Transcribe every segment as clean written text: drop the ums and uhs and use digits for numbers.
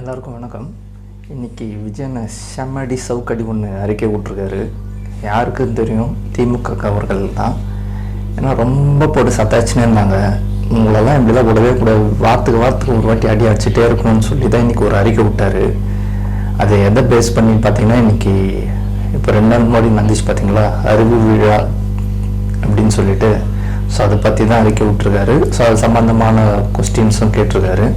எல்லாருக்கும் வணக்கம். இன்றைக்கி விஜயனை செம்மடி சவுக்கடி ஒன்று அறிக்கை விட்ருக்காரு. யாருக்குன்னு தெரியும், திமுக அவர்கள் தான். ஏன்னா ரொம்ப போட்டு சத்தாச்சுன்னு இருந்தாங்க. உங்களெல்லாம் இப்படிலாம் விடவே கூடாது, வாரத்துக்கு ஒரு வாட்டி அடி அடிச்சுட்டே இருக்கணும்னு சொல்லி தான் இன்றைக்கி ஒரு அறிக்கை விட்டார். அதை எதை பேஸ் பண்ணி பார்த்தீங்கன்னா, இன்றைக்கி இப்போ 2 நாள் முன்னாடி நடந்துச்சு பார்த்தீங்களா, அறிவு விழா அப்படின்னு சொல்லிட்டு. ஸோ அதை பற்றி தான் அறிக்கை விட்டுருக்காரு. ஸோ அது சம்மந்தமான கொஸ்டின்ஸும் கேட்டிருக்காரு.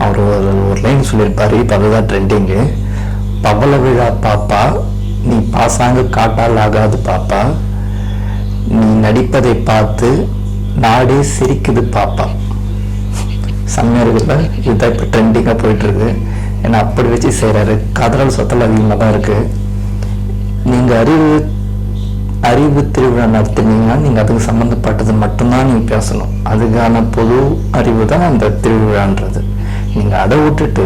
அவர் ஒரு லைன் சொல்லியிருப்பார். இப்போ அதுதான் ட்ரெண்டிங்கு. பவள விழா பாப்பா, நீ பாசாங்க காட்டால் ஆகாது பாப்பா, நீ நடிப்பதை பார்த்து நாடே சிரிக்குது பாப்பா. செம்மையாக இதுதான் இப்போ ட்ரெண்டிங்காக போயிட்டுருக்கு. ஏன்னா அப்படி வச்சு செய்கிறாரு. கதறல் சொத்தல் அதிகமாக தான் இருக்குது. நீங்கள் அறிவு திருவிழா நடத்துனீங்கன்னா நீங்கள் அதுக்கு சம்மந்தப்பட்டது மட்டும்தான் நீங்கள் பேசணும். அதுக்கான பொது அறிவு தான் அந்த திருவிழான்றது. நீங்கள் அதை விட்டுட்டு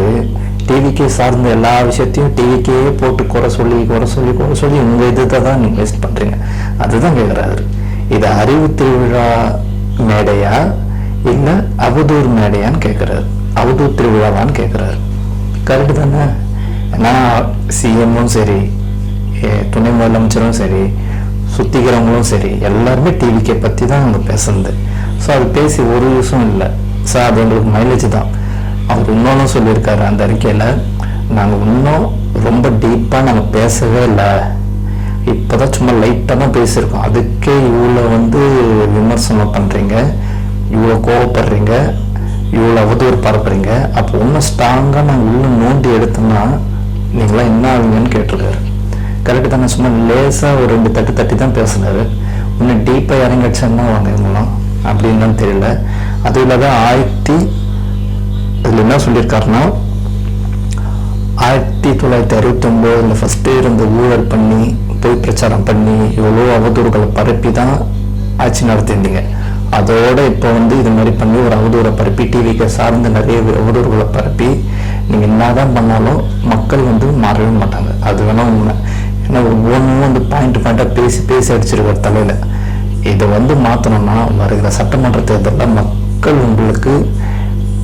டிவிக்கே சார்ந்த எல்லா விஷயத்தையும் டிவிக்கே போட்டு குறை சொல்லி உங்கள் இதை தான் நீங்கள் வேஸ்ட் பண்ணுறீங்க. அதுதான் கேட்குறாரு. இது அறிவு திருவிழா மேடையா இல்லை அவதூறு மேடையான்னு கேட்குறாரு. அவதூறு திருவிழாவான்னு கேட்குறாரு. கரெக்டு தானே? ஏன்னா சிஎம்மும் சரி, துணை முதலமைச்சரும் சரி, சுத்திக்கிறவங்களும் சரி, எல்லாருமே டிவிக்கே பற்றி தான் அவங்க பேசுறது. ஸோ அது பேசி ஒரு யூஸும் இல்லை. ஸோ அது எங்களுக்கு மைலேஜ் தான். அவர் இன்னொன்று சொல்லியிருக்காரு அந்த அறிக்கையில், நாங்கள் இன்னும் ரொம்ப டீப்பாக நாங்கள் பேசவே இல்லை, இப்போ தான் சும்மா லைட்டாக தான் பேசியிருக்கோம், அதுக்கே இவ்வளோ விமர்சனம் பண்ணுறீங்க, இவ்வளோ கோவப்படுறீங்க, இவ்வளோ அவதூறு பரப்புறீங்க, அப்போ இன்னும் ஸ்ட்ராங்காக நாங்கள் இன்னும் நோண்டி எடுத்தோம்னா நீங்களாம் என்ன ஆகுங்கன்னு கேட்டிருக்காரு. கரெக்டு தானே? சும்மா லேசாக ஒரு 2 தட்டி தான் பேசுனாரு. இன்னும் டீப்பாக இறங்கிடுச்சேன்னா வாங்க இவங்களாம் அப்படின்னு தெரியல. அதுவும் இல்லாத இதில் என்ன சொல்லியிருக்காருன்னா, 1969 ஃபஸ்ட்டு இருந்த ஊழல் பண்ணி போய் பிரச்சாரம் பண்ணி இவ்வளோ அவதூறுகளை பரப்பி தான் ஆட்சி நடத்திருந்தீங்க. அதோடு இப்போ இது மாதிரி பண்ணி ஒரு அவதூறை பரப்பி டிவிக்கு சார்ந்து நிறைய அவதூறுகளை பரப்பி நீங்கள் என்ன தான் பண்ணாலும் மக்கள் மாறவே மாட்டாங்க. அது வேணால் உண்மை. ஏன்னா ஒவ்வொன்றும் பாயிண்ட்டாக பேசி அடிச்சிருக்கார் தலையில். இதை மாற்றணும்னா வருகிற சட்டமன்ற தேர்தலில் மக்கள் உங்களுக்கு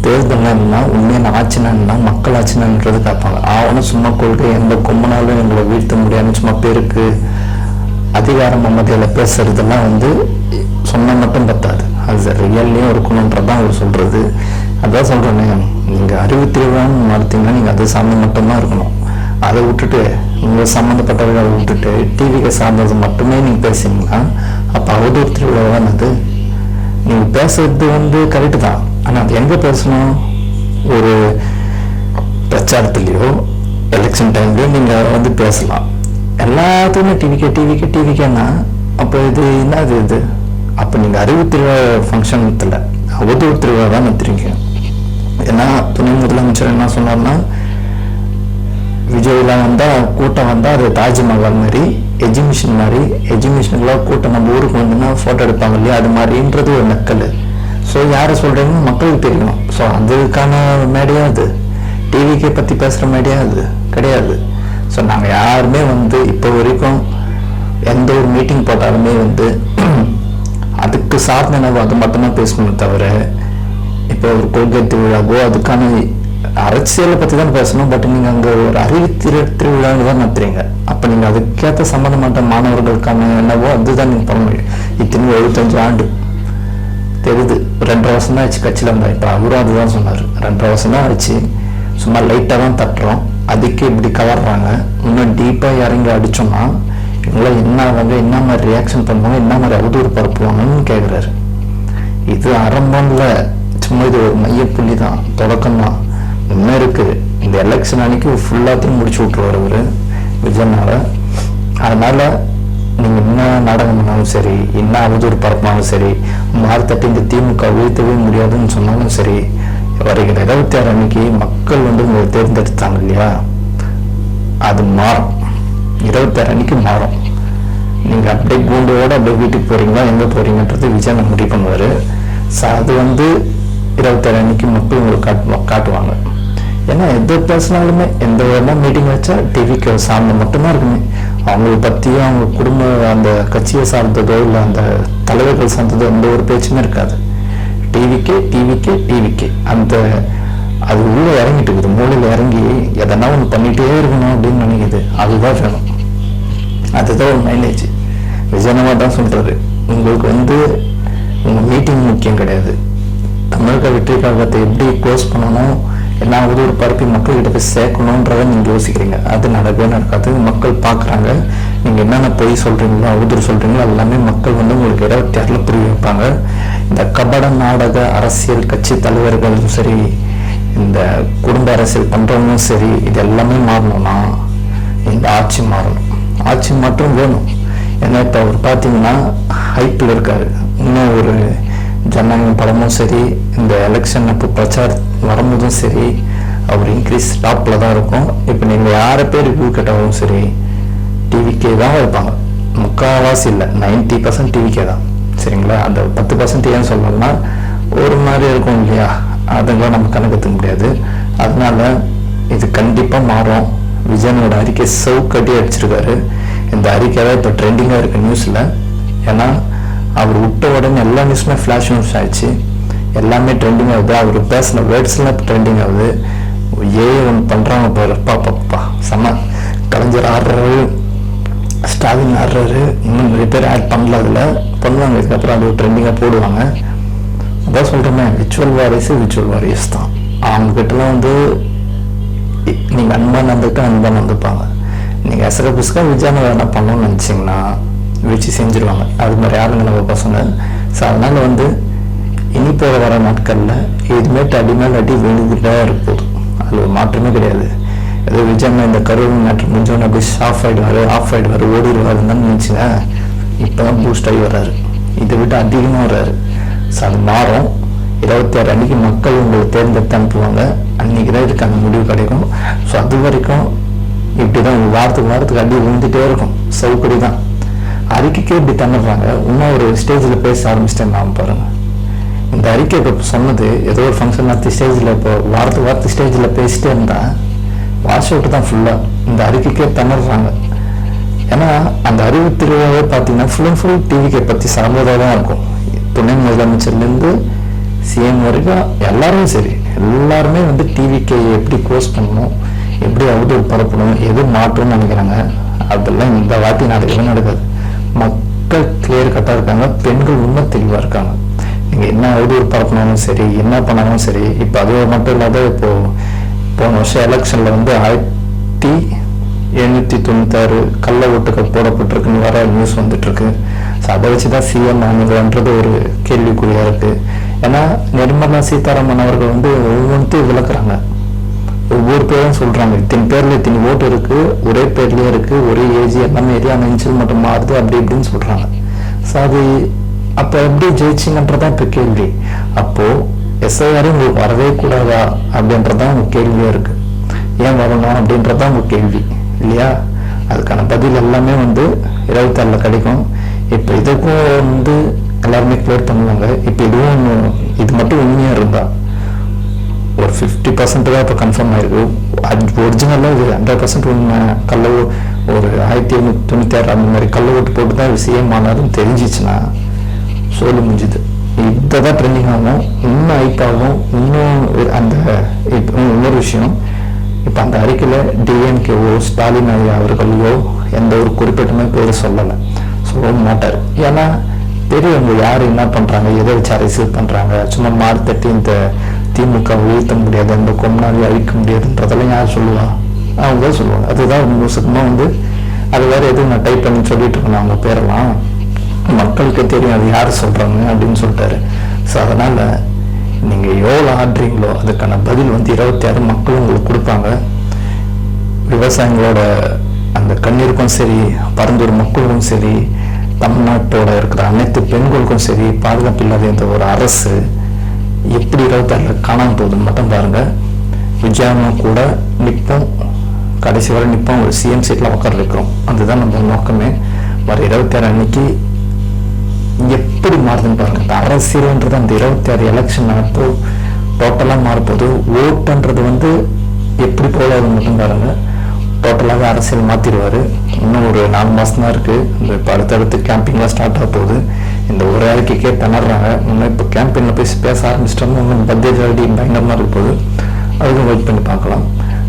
தேர்தல்னா என்ன, உண்மையான ஆட்சினா மக்கள் ஆட்சினான்றது பார்ப்பாங்க. ஆவணும் சும்மா கொள்கை எந்த கொம்பனாலும் எங்களை வீழ்த்த முடியாதுன்னு சும்மா பேருக்கு அதிகார மமதையில் பேசுறதெல்லாம் சொன்னால் மட்டும் பத்தாது, அது ரியல்லையும் இருக்கணுன்றதான் அவர் சொல்கிறது. அதான் சொல்கிறேன்னே, நீங்கள் அறிவு திருவிழான்னு நடத்தீங்கன்னா நீங்கள் அது சார்ந்து மட்டும்தான் இருக்கணும். அதை விட்டுட்டு உங்கள் சம்மந்தப்பட்ட விழாவை விட்டுட்டு டிவிக்கு சார்ந்தது மட்டுமே நீங்கள் பேசுனீங்கன்னா அப்போ அவதூறு திருவிழா தான் அது. நீங்கள் பேசுறது கரெக்டு தான். ஆனால் அது எங்கே பேசணும்? ஒரு பிரச்சாரத்துலேயோ எலெக்ஷன் டைம்லையோ நீங்கள் பேசலாம். எல்லாத்துக்குமே டிவிக்கேன்னா அப்போ இது என்னது இது? அப்போ நீங்கள் அறிவு திருவிழா ஃபங்க்ஷன்ல அவதூறு திருவிழா தான் நடத்துறீங்க. ஏன்னா துணை முதலமைச்சர் என்ன சொன்னார்னா, விஜயெல்லாம் வந்தால் கூட்டம் வந்தால் அது தாஜ்மஹால் மாதிரி எஜிபிஷன்லாம் கூட்டம் நம்ம ஊருக்கு ஃபோட்டோ எடுப்பாங்க இல்லையா, அது மாதிரின்றது ஒரு நக்கல். ஸோ யாரை சொல்கிறீங்கன்னு மக்களுக்கு தெரியணும். ஸோ அதுக்கான மேடையாக அது டிவிக்கே பற்றி பேசுகிற மேடையாக அது கிடையாது. ஸோ நாங்கள் யாருமே இப்போ வரைக்கும் எந்த ஒரு மீட்டிங் போட்டாலுமே அதுக்கு சார்ந்த என்னவோ அது மட்டும்தான் பேசணுமே தவிர, இப்போ ஒரு கொள்கை திருவிழாவோ அதுக்கான அரசியலை பற்றி தான் பேசணும். பட் நீங்கள் அங்கே ஒரு அறிவு திருவிழான்னு தான் நடத்துறீங்க. அப்போ நீங்கள் அதுக்கேற்ற சம்மந்தப்பட்ட மாணவர்களுக்கான என்னவோ அதுதான் நீங்கள் பண்ண முடியும். இத்தனை 75 ஆண்டு தெரியுது. 2.5 வருஷம் தான் ஆச்சு கட்சியில் இருந்தால். இப்போ அவரும் அதுதான் சொன்னார், 2.5 வருஷம் தான் ஆச்சு, சும்மா லைட்டாக தான் தட்டுறோம், அதுக்கு இப்படி கவர்றாங்க. இன்னும் டீப்பாக இறங்கி அடித்தோம்னா இவங்களாம் என்ன ஆவாங்க, என்ன மாதிரி ரியாக்ஷன் பண்ணுவாங்க, என்ன மாதிரி அவதூறு பரப்புவாங்கன்னு கேட்குறாரு. இது ஆரம்பம்ல, சும்மா இது ஒரு மையப்புள்ளி தான், தொடக்கம் தான். இன்னும் இருக்குது. இந்த எலெக்ஷன் அன்னைக்கு ஃபுல்லாத்தையும் முடிச்சு விட்ருவார் அவர் விஜயனால. அதனால் நீங்கள் என்ன நாடகம் பண்ணாலும் சரி, என்ன அவதூறு பரப்பினாலும் சரி, மாறுத்தட்டி இந்த திமுக வீழ்த்தவே முடியாதுன்னு சொன்னாலும் சரி, வருகிற 26 அன்னைக்கு மக்கள் உங்களை தேர்ந்தெடுத்தாங்க இல்லையா, அது மாறும். 26 அன்னைக்கு மாறும். நீங்கள் அப்படியே கூண்டோடு அப்படியே வீட்டுக்கு போகிறீங்களா எங்கே போகிறீங்கன்றது விஜய் முடிவு பண்ணுவார். ஸோ அது 26 அன்னைக்கு மக்கள் உங்களுக்கு காட்டுவாங்க. ஏன்னா எது பேசினாலுமே எந்த வேணா மீட்டிங் வச்சா டிவிக்கு சார்ந்த மட்டும்தான் இருக்குமே. அவங்களை பற்றியும் அவங்க குடும்ப அந்த கட்சியை சார்ந்ததோ இல்லை அந்த தலைவர்கள் சார்ந்ததோ எந்த ஒரு பேச்சுமே இருக்காது. டிவிக்கே அந்த அது உள்ளே இறங்கிட்டு இருக்குது, மூலையில் இறங்கி பண்ணிகிட்டே இருக்கணும் அப்படின்னு நினைக்குது. அதுதான் வேணும், அதுதான் ஒரு மைலேஜ். விஜயனமா தான் சொல்கிறாரு, உங்களுக்கு உங்கள் மீட்டிங் முக்கியம் கிடையாது, தமிழக வெற்றி கழகத்தை எப்படி க்ளோஸ் பண்ணணும், என்ன ஒரு பரப்பி மக்கள்கிட்ட போய் சேர்க்கணுன்றதை நீங்கள் யோசிக்கிறீங்க. அது நடக்கவே நடக்காது. மக்கள் பார்க்குறாங்க, நீங்கள் என்னென்ன பொய் சொல்கிறீங்களோ அவதூறு சொல்கிறீங்களோ எல்லாமே மக்கள் உங்களுக்கு 26 புரிய வைப்பாங்க. இந்த கபட நாடக அரசியல் கட்சி தலைவர்களும் சரி, இந்த குடும்ப அரசியல் பண்ணுறவங்களும் சரி, இது எல்லாமே மாறணும்னா இந்த ஆட்சி மாறணும். ஆட்சி மாற்றம் வேணும். ஏன்னா இப்போ அவர் பார்த்தீங்கன்னா ஹைப்பில் இருக்காரு. இன்னும் ஒரு ஜனநாயகம் படமும் சரி, இந்த எலெக்ஷன் அப்போ பிரச்சாரம் வரும்போதும் சரி, அவர் இன்க்ரீஸ் டாப்பில் தான் இருக்கும். இப்போ நீங்கள் யாரை பேர் ரிவ்யூ கேட்டாலும் சரி, டிவிக்கே தான் வைப்பாங்க. முக்கால்வாசி இல்லை, 90% டிவிக்கே தான். சரிங்களா? அந்த 10% ஏன் சொல்லணும்னா ஒரு மாதிரி இருக்கும் இல்லையா, அதெல்லாம் நம்ம கணக்கெடுக்க முடியாது. அதனால இது கண்டிப்பாக மாறும். விஜயனோட அறிக்கை சவுக்கட்டி அடிச்சிருக்காரு. இந்த அறிக்கை தான் இப்போ ட்ரெண்டிங்காக இருக்கு நியூஸில். ஏன்னா அவர் விட்ட உடனே எல்லா நியூஸுமே ஃப்ளாஷ் நியூஸ் ஆயிடுச்சு, எல்லாமே ட்ரெண்டிங் ஆகுது. அவர் பேசின வேர்ட்ஸ்லாம் இப்போ ட்ரெண்டிங் ஆகுது. ஒன்று பண்ணுறாங்க பாரு, பாப்பா செம்ம. கலைஞர் ஆடுறாரு, ஸ்டாலின் ஆடுறாரு, இன்னும் நிறைய பேர் ஆட் பண்ணல, அதில் பண்ணுவாங்க. இதுக்கப்புறம் அது ட்ரெண்டிங்காக போடுவாங்க. அதான் சொல்கிறேன், விச்சுவல் வாரியஸ் தான். அவங்ககிட்டலாம் நீங்கள் அன்பாக நடந்துட்டு அன்பாக நடந்துப்பாங்க. நீங்கள் எசரபுஸ்க்காக விஜயனை என்ன பண்ணணும்னு நினச்சிங்கன்னா வச்சு செஞ்சுருவாங்க. அது மாதிரி ஆளுங்க நம்ம பசங்க. ஸோ அதனால் இனி போக வர நாட்களில் இதுமேட்டு அடிமேல் அடி விழுந்துகிட்டே இருப்போது, அது ஒரு மாற்றமே கிடையாது. ஏதோ விஜயமா இந்த கரூர் மேட்ரு முடிஞ்சோன்னு அப்படி ஆஃப் ஆகிடுவார் ஓடிடுவாருன்னு தான் நினச்சிங்க. இப்போ தான் பூஸ்ட் ஆகி வர்றாரு, இதை விட்டு அதிகமாக வர்றாரு. ஸோ அது மாறும். 26 அன்னைக்கு மக்கள் உங்களை தேர்ந்தெடுத்து அனுப்புவாங்க. அன்றைக்கி தான் இதுக்கு அந்த முடிவு கிடைக்கும். ஸோ அது வரைக்கும் இப்படி தான் வாரத்துக்கு அடி விழுந்துகிட்டே இருக்கும். சவுக்கடி தான். அறிக்கைக்கே இப்படி தந்துடுறாங்க. இன்னும் ஒரு ஸ்டேஜில் பேச ஆரம்பிச்சிட்டேன் நான் பாருங்கள். இந்த அறிக்கை இப்போ சொன்னது ஏதோ ஒரு ஃபங்க்ஷன் நடத்தி ஸ்டேஜில் இப்போ வாரத்துக்கு ஸ்டேஜில் பேசிட்டே இருந்தால் வாஷ் அவுட்டு தான் ஃபுல்லாக. இந்த அறிக்கைக்கே தந்துடுறாங்க. ஏன்னா அந்த அறிவு திருவிழாவே பார்த்தீங்கன்னா ஃபுல் டிவிக்கை பற்றி சார்ந்ததாக தான் இருக்கும். துணை முதலமைச்சர்லேருந்து சிஎம் வரைக்கும் எல்லாரும் சரி, எல்லாருமே டிவிக்கை எப்படி க்ளோஸ் பண்ணணும், எப்படி அவதூறு பரப்பணும், எது மாற்றணும்னு நினைக்கிறாங்க. அதெல்லாம் இந்த வாட்டி நடக்காது. மக்கள் கிளியர் கட்டாக இருக்காங்க. பெண்கள் இன்னும் தெளிவாக இருக்காங்க. நீங்கள் என்ன அவதூறு பரப்பினாலும் சரி, என்ன பண்ணாலும் சரி. இப்போ அது மட்டும் இல்லாத போன வருஷம் எலெக்ஷனில் 1796 கள்ள ஓட்டுகள் போடப்பட்டிருக்குன்னு வர நியூஸ் வந்துட்டுருக்கு. ஸோ அதை வச்சு தான் சிஎம் ஆனதுன்றது ஒரு கேள்விக்குறியாக இருக்குது. ஏன்னா நிர்மலா சீதாராமன் அவர்கள் ஒவ்வொன்றையும் விளக்குறாங்க. ஒவ்வொரு பேரும் சொல்கிறாங்க, இத்தனை பேரில் இத்தனை ஓட்டு இருக்குது, ஒரே பேர்லேயே இருக்குது, ஒரே ஏஜ் எல்லாமே ஏரியா இன்ச்சில் மட்டும் மாறுது, அப்படி இப்படின்னு சொல்கிறாங்க. ஸோ அது அப்போ எப்படி ஜெயிச்சிங்கன்றதான் இப்போ கேள்வி. அப்போது எஸ்ஐஆர் உங்களுக்கு வரவே கூடாதா அப்படின்றதான் உங்கள் கேள்வியாக இருக்குது. ஏன் வரணும் அப்படின்றதான் உங்கள் கேள்வி இல்லையா? அதுக்கான பதில் எல்லாமே 26 கிடைக்கும். இப்போ இதுக்கும் எல்லாருமே கிளியர் பண்ணுவாங்க. இப்போ இது மட்டும் உண்மையாக இருந்தால் ஒரு 50% தான் இப்போ கன்ஃபார்ம் ஆயிருக்கு. ஒரிஜினலாக இது 100% உண்மை. ஒரு 1796 அந்த மாதிரி கள்ள ஓட்டு போட்டு தான் சிஎம் ஆனாலும் தெரிஞ்சிச்சுன்னா சொல்லி முடிஞ்சுது. இதை தான் ட்ரெண்டிங் ஆகும், இன்னும் ஹைப்பாகும். இன்னும் இன்னொரு விஷயம், இப்போ அந்த அறிக்கையில் டிஎம்கேவோ ஸ்டாலின் அவர்களையோ எந்த ஒரு குறிப்பிட்டமே பேர் சொல்லலை, சொல்ல மாட்டார். ஏன்னா பெரியவங்க யார் என்ன பண்ணுறாங்க, எதை வச்சு அரசியல் பண்ணுறாங்க, சும்மா மாறு தட்டி இந்த திமுக வீழ்த்த முடியாது, இந்த கொம்னாவை அழிக்க முடியாதுன்றதெல்லாம் யார் சொல்லுவா? அவங்க தான் சொல்லுவாங்க. அதுதான் சுத்தமாக அது வேறு எதுவும் நான் டைப் பண்ணி சொல்லிட்டு இருக்கேன் அவங்க பேரெல்லாம். மக்களுக்கு தெரியும் அது யார் சொல்கிறாங்க அப்படின்னு சொல்லிட்டாரு. ஸோ அதனால் நீங்கள் எவ்வளோ ஆடுறீங்களோ அதுக்கான பதில் 26 மக்களும் உங்களுக்கு கொடுப்பாங்க. விவசாயிகளோட அந்த கண்ணீருக்கும் சரி, பரந்தூர் மக்களுக்கும் சரி, தமிழ்நாட்டோட இருக்கிற அனைத்து பெண்களுக்கும் சரி, பாதுகாப்பு இல்லாத இந்த ஒரு அரசு எப்படி 26 காணாமல் போகுதுன்னு மட்டும் பாருங்கள். விஜயமா கூட நிற்போம், கடைசி வரை நிற்போம், ஒரு சிஎம் சீட்டில் உட்கார வைக்கிறோம். அதுதான் நம்ம நோக்கமே. வர 26 அன்னைக்கு எப்படி மாறுதுன்னு பாருங்க. இந்த அரசியல்ன்றது அந்த 26 எலெக்ஷன் அப்போ டோட்டலாக மாறப்போகுது. ஓட்டுன்றது எப்படி போகாது மட்டும் பாருங்க. டோட்டலாகவே அரசியல் மாற்றிடுவார். இன்னும் ஒரு 4 மாதம் தான் இருக்குது. இப்போ அடுத்தடுத்து கேம்பெயின்லாம் ஸ்டார்ட் ஆக போகுது. இந்த ஒரு அறிக்கைக்கே திணறாங்க. இன்னும் இப்போ கேம்பெயினில் போய் பேச ஆரம்பிச்சிட்டோம்னா இன்னும் பட்ஜெட் ஆல்ரெடி பயங்கரமாக இருக்க போகுது. அதுக்கும் வெயிட் பண்ணி பார்க்கலாம்.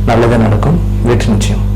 நல்லதே நடக்கும். வெற்றி நிச்சயம்.